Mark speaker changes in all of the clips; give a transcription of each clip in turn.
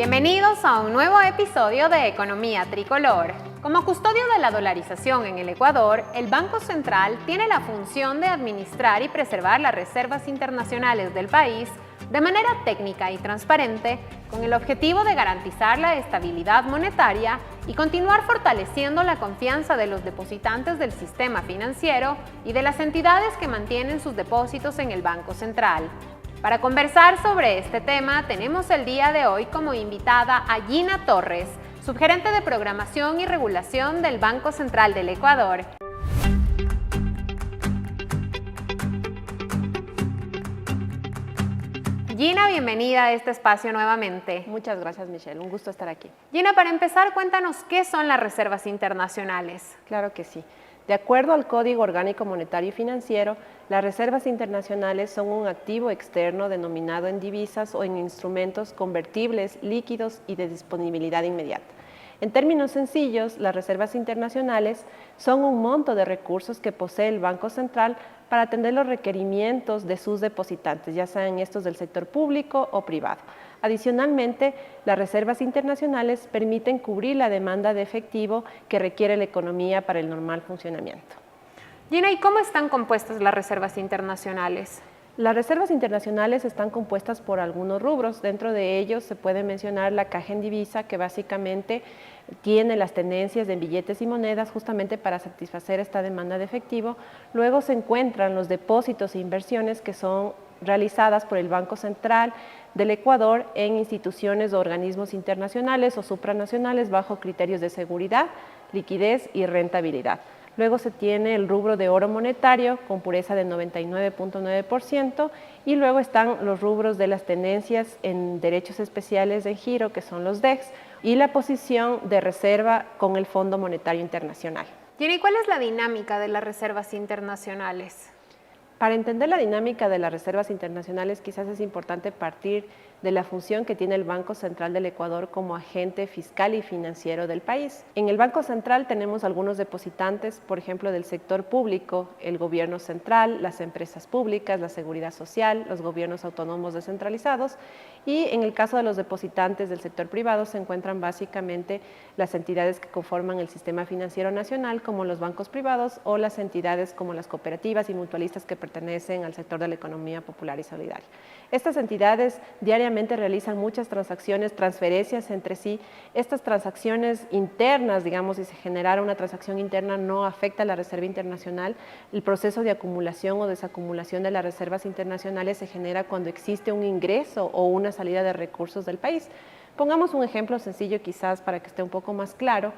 Speaker 1: Bienvenidos a un nuevo episodio de Economía Tricolor. Como custodio de la dolarización en el Ecuador, el Banco Central tiene la función de administrar y preservar las reservas internacionales del país de manera técnica y transparente, con el objetivo de garantizar la estabilidad monetaria y continuar fortaleciendo la confianza de los depositantes del sistema financiero y de las entidades que mantienen sus depósitos en el Banco Central. Para conversar sobre este tema, tenemos el día de hoy como invitada a Gina Torres, subgerente de Programación y Regulación del Banco Central del Ecuador. Gina, bienvenida a este espacio nuevamente.
Speaker 2: Muchas gracias, Michelle. Un gusto estar aquí.
Speaker 1: Gina, para empezar, cuéntanos qué son las reservas internacionales.
Speaker 2: Claro que sí. De acuerdo al Código Orgánico Monetario y Financiero, las reservas internacionales son un activo externo denominado en divisas o en instrumentos convertibles, líquidos y de disponibilidad inmediata. En términos sencillos, las reservas internacionales son un monto de recursos que posee el Banco Central para atender los requerimientos de sus depositantes, ya sean estos del sector público o privado. Adicionalmente, las reservas internacionales permiten cubrir la demanda de efectivo que requiere la economía para el normal funcionamiento.
Speaker 1: Gina, ¿y cómo están compuestas las reservas internacionales?
Speaker 2: Las reservas internacionales están compuestas por algunos rubros. Dentro de ellos se puede mencionar la caja en divisa, que básicamente tiene las tenencias de billetes y monedas justamente para satisfacer esta demanda de efectivo. Luego se encuentran los depósitos e inversiones que son realizadas por el Banco Central del Ecuador en instituciones o organismos internacionales o supranacionales bajo criterios de seguridad, liquidez y rentabilidad. Luego se tiene el rubro de oro monetario con pureza de 99.9% y luego están los rubros de las tenencias en derechos especiales de giro, que son los DEX, y la posición de reserva con el Fondo Monetario Internacional.
Speaker 1: Gina, ¿y cuál es la dinámica de las reservas internacionales?
Speaker 2: Para entender la dinámica de las reservas internacionales, quizás es importante partir de la función que tiene el Banco Central del Ecuador como agente fiscal y financiero del país. En el Banco Central tenemos algunos depositantes, por ejemplo, del sector público, el gobierno central, las empresas públicas, la seguridad social, los gobiernos autónomos descentralizados, y en el caso de los depositantes del sector privado se encuentran básicamente las entidades que conforman el sistema financiero nacional, como los bancos privados o las entidades como las cooperativas y mutualistas que pertenecen al sector de la economía popular y solidaria. Estas entidades diariamente realizan muchas transacciones, transferencias entre sí. Estas transacciones internas, digamos, si se generara una transacción interna, no afecta a la reserva internacional. El proceso de acumulación o desacumulación de las reservas internacionales se genera cuando existe un ingreso o una salida de recursos del país. Pongamos un ejemplo sencillo quizás para que esté un poco más claro.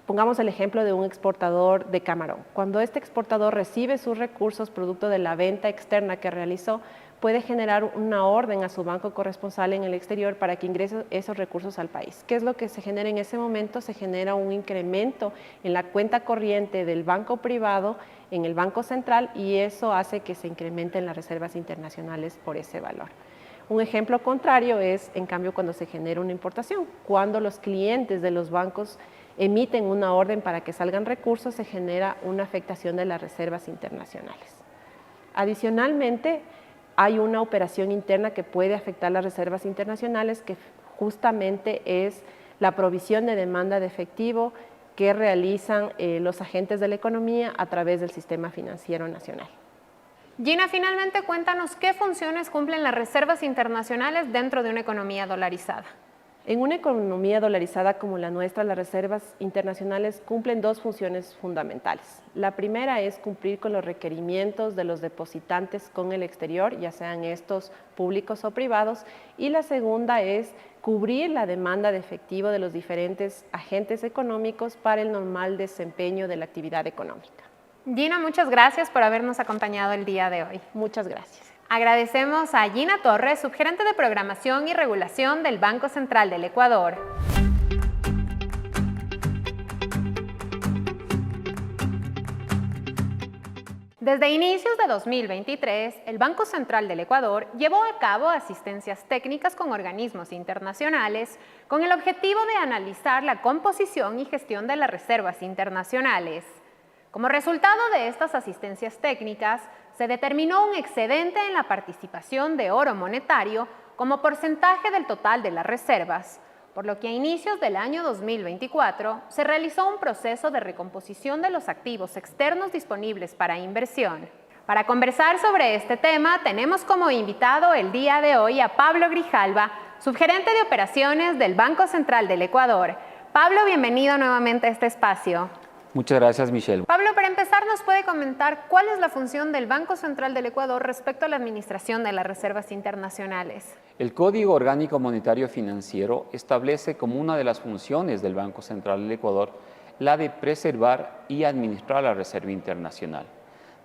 Speaker 2: Pongamos el ejemplo de un exportador de camarón. Cuando este exportador recibe sus recursos producto de la venta externa que realizó, puede generar una orden a su banco corresponsal en el exterior para que ingrese esos recursos al país. ¿Qué es lo que se genera en ese momento? Se genera un incremento en la cuenta corriente del banco privado en el Banco Central y eso hace que se incrementen las reservas internacionales por ese valor. Un ejemplo contrario es, en cambio, cuando se genera una importación. Cuando los clientes de los bancos emiten una orden para que salgan recursos, se genera una afectación de las reservas internacionales. Adicionalmente, hay una operación interna que puede afectar las reservas internacionales, que justamente es la provisión de demanda de efectivo que realizan los agentes de la economía a través del sistema financiero nacional.
Speaker 1: Gina, finalmente cuéntanos qué funciones cumplen las reservas internacionales dentro de una economía dolarizada.
Speaker 2: En una economía dolarizada como la nuestra, las reservas internacionales cumplen dos funciones fundamentales. La primera es cumplir con los requerimientos de los depositantes con el exterior, ya sean estos públicos o privados, y la segunda es cubrir la demanda de efectivo de los diferentes agentes económicos para el normal desempeño de la actividad económica.
Speaker 1: Gina, muchas gracias por habernos acompañado el día de hoy.
Speaker 2: Muchas gracias.
Speaker 1: Agradecemos a Gina Torres, subgerente de Programación y Regulación del Banco Central del Ecuador. Desde inicios de 2023, el Banco Central del Ecuador llevó a cabo asistencias técnicas con organismos internacionales con el objetivo de analizar la composición y gestión de las reservas internacionales. Como resultado de estas asistencias técnicas, se determinó un excedente en la participación de oro monetario como porcentaje del total de las reservas, por lo que a inicios del año 2024 se realizó un proceso de recomposición de los activos externos disponibles para inversión. Para conversar sobre este tema, tenemos como invitado el día de hoy a Pablo Grijalva, subgerente de operaciones del Banco Central del Ecuador. Pablo, bienvenido nuevamente a este espacio.
Speaker 3: Muchas gracias, Michelle.
Speaker 1: Pablo, para empezar, ¿nos puede comentar cuál es la función del Banco Central del Ecuador respecto a la administración de las reservas internacionales?
Speaker 3: El Código Orgánico Monetario Financiero establece como una de las funciones del Banco Central del Ecuador la de preservar y administrar la reserva internacional.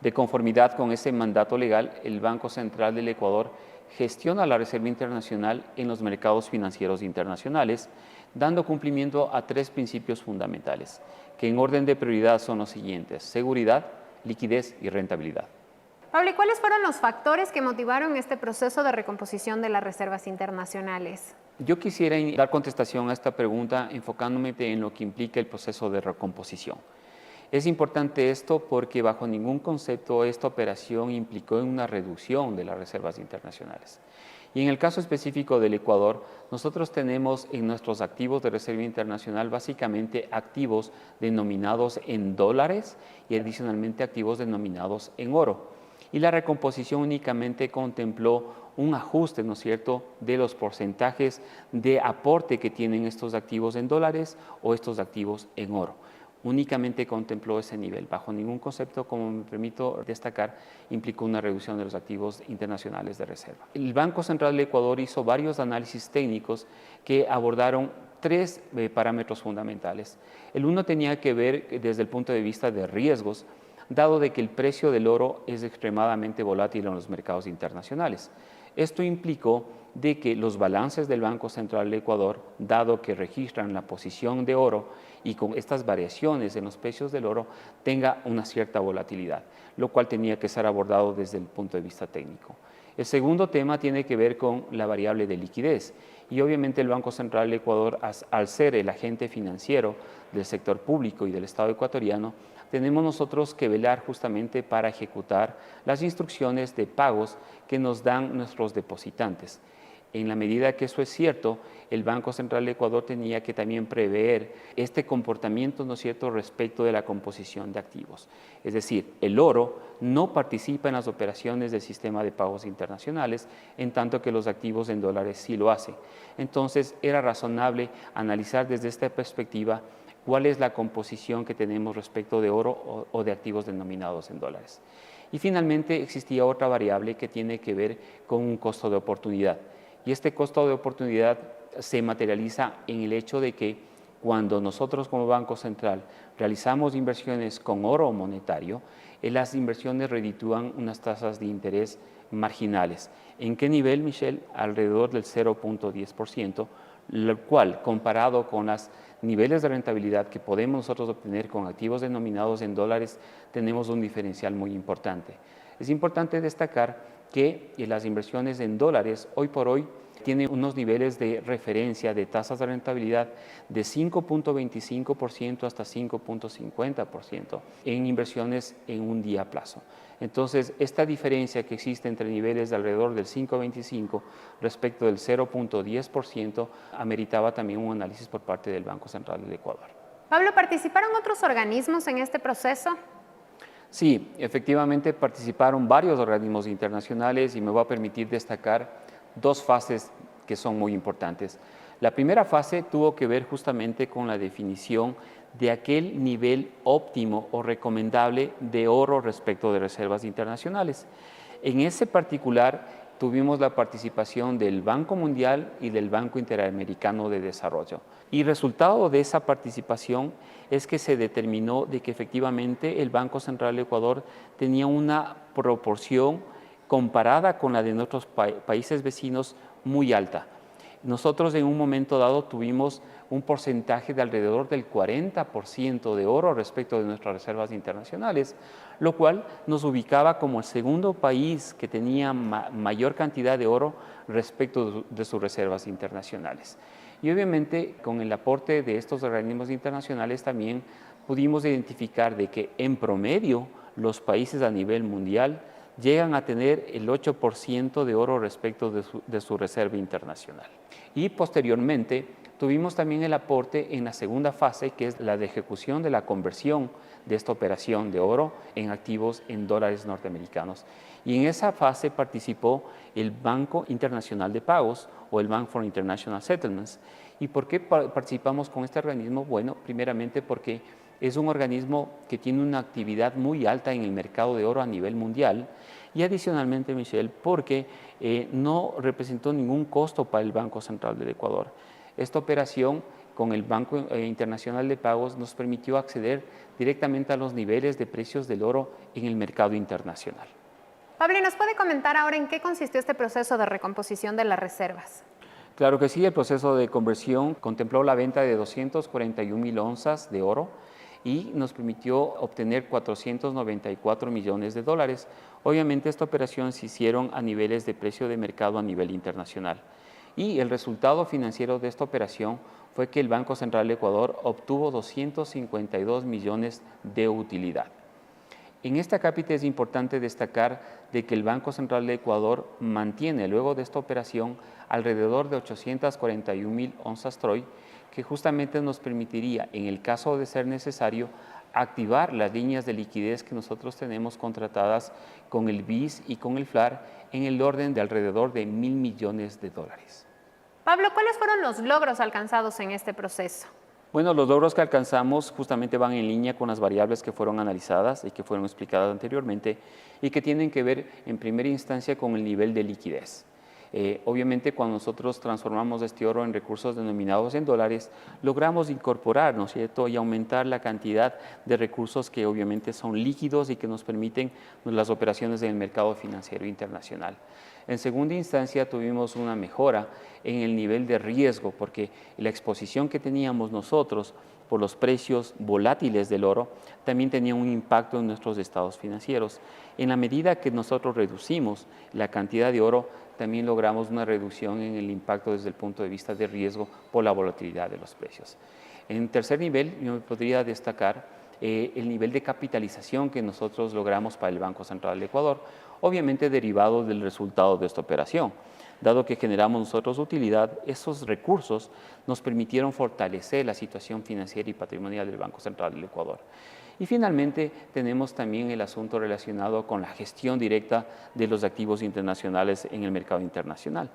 Speaker 3: De conformidad con ese mandato legal, el Banco Central del Ecuador gestiona la reserva internacional en los mercados financieros internacionales, dando cumplimiento a tres principios fundamentales, que en orden de prioridad son los siguientes: seguridad, liquidez y rentabilidad.
Speaker 1: Pablo, ¿y cuáles fueron los factores que motivaron este proceso de recomposición de las reservas internacionales?
Speaker 3: Yo quisiera dar contestación a esta pregunta enfocándome en lo que implica el proceso de recomposición. Es importante esto porque bajo ningún concepto esta operación implicó una reducción de las reservas internacionales. Y en el caso específico del Ecuador, nosotros tenemos en nuestros activos de reserva internacional básicamente activos denominados en dólares y adicionalmente activos denominados en oro. Y la recomposición únicamente contempló un ajuste, ¿no es cierto?, de los porcentajes de aporte que tienen estos activos en dólares o estos activos en oro. Únicamente contempló ese nivel. Bajo ningún concepto, como me permito destacar, implicó una reducción de los activos internacionales de reserva. El Banco Central del Ecuador hizo varios análisis técnicos que abordaron tres parámetros fundamentales. El uno tenía que ver desde el punto de vista de riesgos, dado de que el precio del oro es extremadamente volátil en los mercados internacionales. Esto implicó de que los balances del Banco Central del Ecuador, dado que registran la posición de oro y con estas variaciones en los precios del oro, tenga una cierta volatilidad, lo cual tenía que ser abordado desde el punto de vista técnico. El segundo tema tiene que ver con la variable de liquidez y obviamente el Banco Central del Ecuador, al ser el agente financiero del sector público y del Estado ecuatoriano, tenemos nosotros que velar justamente para ejecutar las instrucciones de pagos que nos dan nuestros depositantes. En la medida que eso es cierto, el Banco Central de Ecuador tenía que también prever este comportamiento, ¿no es cierto?, respecto de la composición de activos. Es decir, el oro no participa en las operaciones del sistema de pagos internacionales, en tanto que los activos en dólares sí lo hacen. Entonces, era razonable analizar desde esta perspectiva cuál es la composición que tenemos respecto de oro o de activos denominados en dólares. Y finalmente existía otra variable que tiene que ver con un costo de oportunidad. Y este costo de oportunidad se materializa en el hecho de que cuando nosotros como Banco Central realizamos inversiones con oro monetario, las inversiones reditúan unas tasas de interés marginales. ¿En qué nivel, Michelle? Alrededor del 0.10%, lo cual, comparado con los niveles de rentabilidad que podemos nosotros obtener con activos denominados en dólares, tenemos un diferencial muy importante. Es importante destacar que las inversiones en dólares hoy por hoy tienen unos niveles de referencia de tasas de rentabilidad de 5.25% hasta 5.50% en inversiones en un día a plazo. Entonces, esta diferencia que existe entre niveles de alrededor del 5.25 respecto del 0.10% ameritaba también un análisis por parte del Banco Central del Ecuador.
Speaker 1: Pablo, ¿participaron otros organismos en este proceso?
Speaker 3: Sí, efectivamente participaron varios organismos internacionales y me voy a permitir destacar dos fases que son muy importantes. La primera fase tuvo que ver justamente con la definición de aquel nivel óptimo o recomendable de oro respecto de reservas internacionales. En ese particular tuvimos la participación del Banco Mundial y del Banco Interamericano de Desarrollo. Y resultado de esa participación es que se determinó de que efectivamente el Banco Central de Ecuador tenía una proporción comparada con la de nuestros países vecinos muy alta. Nosotros en un momento dado tuvimos un porcentaje de alrededor del 40% de oro respecto de nuestras reservas internacionales, lo cual nos ubicaba como el segundo país que tenía mayor cantidad de oro respecto de sus reservas internacionales. Y obviamente con el aporte de estos organismos internacionales también pudimos identificar de que en promedio los países a nivel mundial llegan a tener el 8% de oro respecto de su reserva internacional. Y posteriormente tuvimos también el aporte en la segunda fase, que es la de ejecución de la conversión de esta operación de oro en activos en dólares norteamericanos. Y en esa fase participó el Banco Internacional de Pagos o el Bank for International Settlements. ¿Y por qué participamos con este organismo? Bueno, primeramente porque es un organismo que tiene una actividad muy alta en el mercado de oro a nivel mundial y adicionalmente, Michelle, porque no representó ningún costo para el Banco Central del Ecuador. Esta operación con el Banco Internacional de Pagos nos permitió acceder directamente a los niveles de precios del oro en el mercado internacional.
Speaker 1: Pablo, ¿nos puede comentar ahora en qué consistió este proceso de recomposición de las reservas?
Speaker 3: Claro que sí, el proceso de conversión contempló la venta de 241,000 onzas de oro y nos permitió obtener 494 millones de dólares. Obviamente esta operación se hicieron a niveles de precio de mercado a nivel internacional. Y el resultado financiero de esta operación fue que el Banco Central de Ecuador obtuvo 252 millones de utilidad. En esta cápita es importante destacar de que el Banco Central de Ecuador mantiene luego de esta operación alrededor de 841,000 onzas Troy, que justamente nos permitiría, en el caso de ser necesario, activar las líneas de liquidez que nosotros tenemos contratadas con el BIS y con el FLAR en el orden de alrededor de 1.000 millones de dólares.
Speaker 1: Pablo, ¿cuáles fueron los logros alcanzados en este proceso?
Speaker 3: Bueno, los logros que alcanzamos justamente van en línea con las variables que fueron analizadas y que fueron explicadas anteriormente y que tienen que ver en primera instancia con el nivel de liquidez. Obviamente cuando nosotros transformamos este oro en recursos denominados en dólares, logramos incorporar, ¿no es cierto?, y aumentar la cantidad de recursos que obviamente son líquidos y que nos permiten las operaciones en el mercado financiero internacional. En segunda instancia tuvimos una mejora en el nivel de riesgo porque la exposición que teníamos nosotros por los precios volátiles del oro también tenía un impacto en nuestros estados financieros. En la medida que nosotros reducimos la cantidad de oro, también logramos una reducción en el impacto desde el punto de vista de riesgo por la volatilidad de los precios. En tercer nivel, yo podría destacar el nivel de capitalización que nosotros logramos para el Banco Central de Ecuador, obviamente derivado del resultado de esta operación. Dado que generamos nosotros utilidad, esos recursos nos permitieron fortalecer la situación financiera y patrimonial del Banco Central del Ecuador. Y finalmente tenemos también el asunto relacionado con la gestión directa de los activos internacionales en el mercado internacional.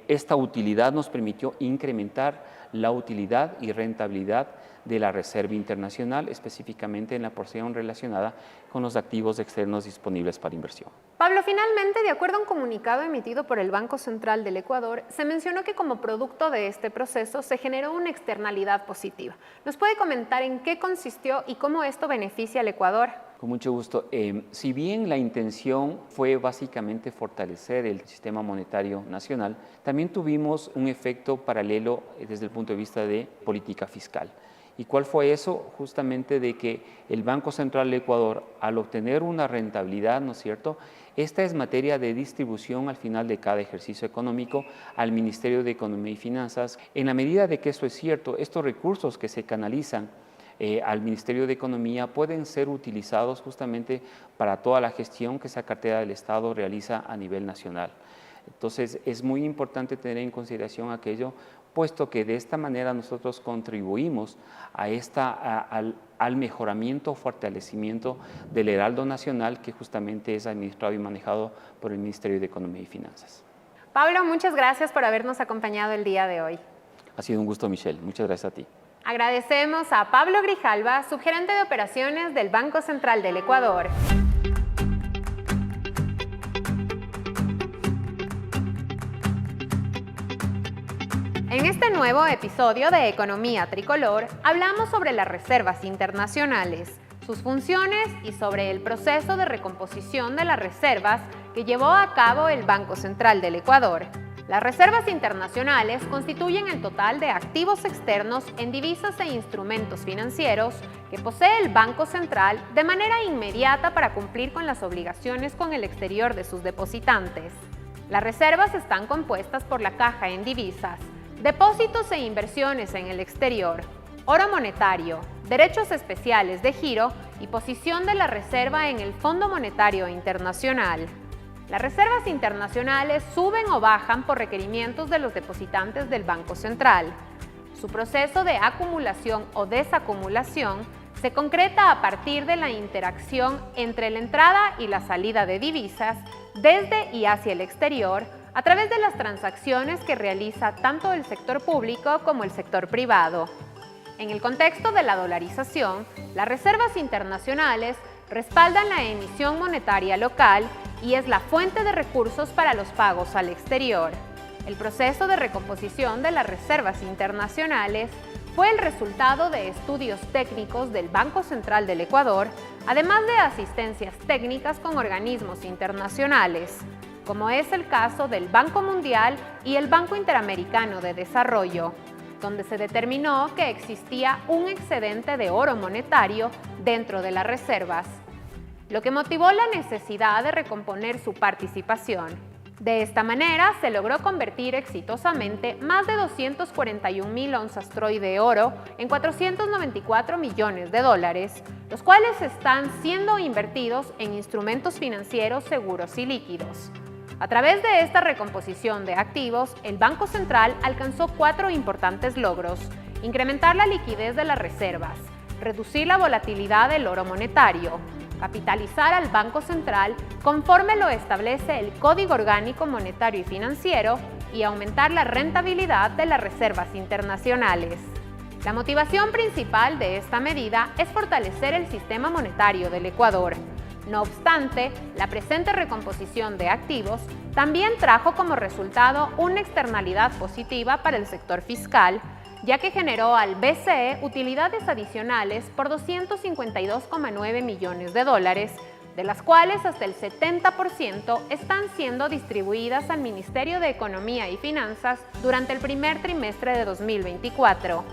Speaker 3: Esta utilidad nos permitió incrementar la utilidad y rentabilidad de la Reserva Internacional, específicamente en la porción relacionada con los activos externos disponibles para inversión.
Speaker 1: Pablo, finalmente, de acuerdo a un comunicado emitido por el Banco Central del Ecuador, se mencionó que como producto de este proceso se generó una externalidad positiva. ¿Nos puede comentar en qué consistió y cómo esto beneficia al Ecuador?
Speaker 3: Con mucho gusto. Si bien la intención fue básicamente fortalecer el sistema monetario nacional, también tuvimos un efecto paralelo desde el punto de vista de política fiscal. ¿Y cuál fue eso? Justamente de que el Banco Central de Ecuador, al obtener una rentabilidad, ¿no es cierto?, esta es materia de distribución al final de cada ejercicio económico al Ministerio de Economía y Finanzas. En la medida de que eso es cierto, estos recursos que se canalizan al Ministerio de Economía pueden ser utilizados justamente para toda la gestión que esa cartera del Estado realiza a nivel nacional. Entonces, es muy importante tener en consideración aquello, puesto que de esta manera nosotros contribuimos al mejoramiento o fortalecimiento del heraldo nacional que justamente es administrado y manejado por el Ministerio de Economía y Finanzas.
Speaker 1: Pablo, muchas gracias por habernos acompañado el día de hoy.
Speaker 3: Ha sido un gusto, Michelle. Muchas gracias a ti.
Speaker 1: Agradecemos a Pablo Grijalva, subgerente de operaciones del Banco Central del Ecuador. En este nuevo episodio de Economía Tricolor, hablamos sobre las reservas internacionales, sus funciones y sobre el proceso de recomposición de las reservas que llevó a cabo el Banco Central del Ecuador. Las reservas internacionales constituyen el total de activos externos en divisas e instrumentos financieros que posee el Banco Central de manera inmediata para cumplir con las obligaciones con el exterior de sus depositantes. Las reservas están compuestas por la caja en divisas, depósitos e inversiones en el exterior, oro monetario, derechos especiales de giro y posición de la reserva en el Fondo Monetario Internacional. Las reservas internacionales suben o bajan por requerimientos de los depositantes del Banco Central. Su proceso de acumulación o desacumulación se concreta a partir de la interacción entre la entrada y la salida de divisas desde y hacia el exterior a través de las transacciones que realiza tanto el sector público como el sector privado. En el contexto de la dolarización, las reservas internacionales respaldan la emisión monetaria local y es la fuente de recursos para los pagos al exterior. El proceso de recomposición de las reservas internacionales fue el resultado de estudios técnicos del Banco Central del Ecuador, además de asistencias técnicas con organismos internacionales, como es el caso del Banco Mundial y el Banco Interamericano de Desarrollo, donde se determinó que existía un excedente de oro monetario dentro de las reservas, lo que motivó la necesidad de recomponer su participación. De esta manera, se logró convertir exitosamente más de 241.000 onzas troy de oro en 494 millones de dólares, los cuales están siendo invertidos en instrumentos financieros seguros y líquidos. A través de esta recomposición de activos, el Banco Central alcanzó 4 importantes logros: incrementar la liquidez de las reservas, reducir la volatilidad del oro monetario, capitalizar al Banco Central conforme lo establece el Código Orgánico Monetario y Financiero y aumentar la rentabilidad de las reservas internacionales. La motivación principal de esta medida es fortalecer el sistema monetario del Ecuador. No obstante, la presente recomposición de activos también trajo como resultado una externalidad positiva para el sector fiscal, ya que generó al BCE utilidades adicionales por 252,9 millones de dólares, de las cuales hasta el 70% están siendo distribuidas al Ministerio de Economía y Finanzas durante el primer trimestre de 2024.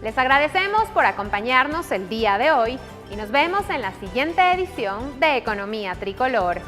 Speaker 1: Les agradecemos por acompañarnos el día de hoy y nos vemos en la siguiente edición de Economía Tricolor.